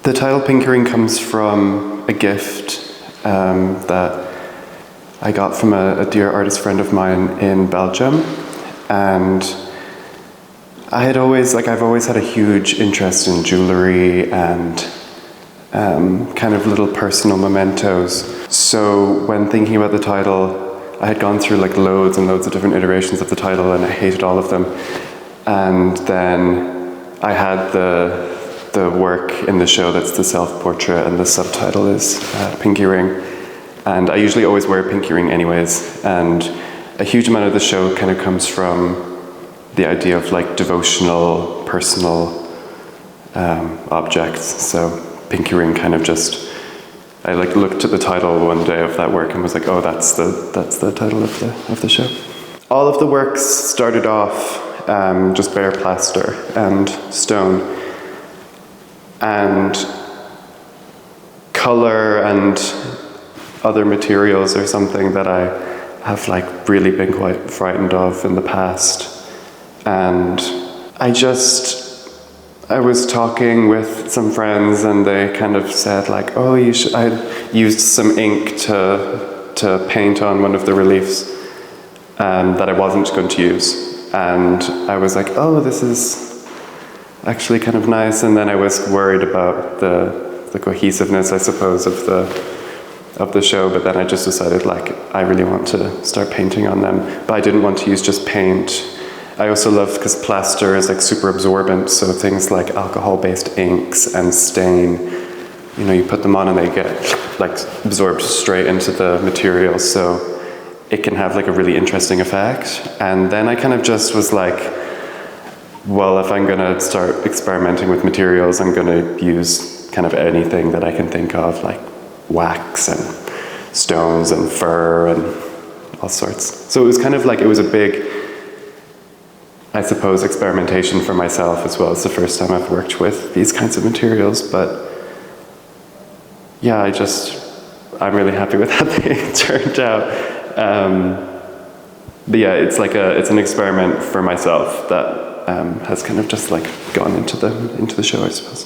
The title Pinkering comes from a gift that I got from a dear artist friend of mine in Belgium, and I've always had a huge interest in jewellery and kind of little personal mementos. So when thinking about the title, I had gone through like loads and loads of different iterations of the title, and I hated all of them. And then I had the work in the show that's the self-portrait, and the subtitle is Pinky Ring. And I usually always wear a pinky ring anyways, and a huge amount of the show kind of comes from the idea of like devotional, personal objects. So pinky ring kind of just, I like looked at the title one day of that work and was like, oh, that's the title of the show. All of the works started off just bare plaster and stone, and color and other materials are something that I have like really been quite frightened of in the past. And I was talking with some friends, and they kind of said like, oh, I used some ink to paint on one of the reliefs that I wasn't going to use. And I was like, oh, this is actually kind of nice. And then I was worried about the cohesiveness, I suppose, of the show. But then I just decided like, I really want to start painting on them. But I didn't want to use just paint. I also love, because plaster is like super absorbent, so things like alcohol-based inks and stain, you know, you put them on and they get like absorbed straight into the material, so it can have like a really interesting effect. And then I kind of just was like, well, if I'm gonna start experimenting with materials, I'm gonna use kind of anything that I can think of, like wax and stones and fur and all sorts. So it was kind of like, it was a big, I suppose, experimentation for myself as well. It's the first time I've worked with these kinds of materials, but yeah, I'm really happy with how they turned out. But yeah, it's an experiment for myself that has kind of just like gone into the show, I suppose.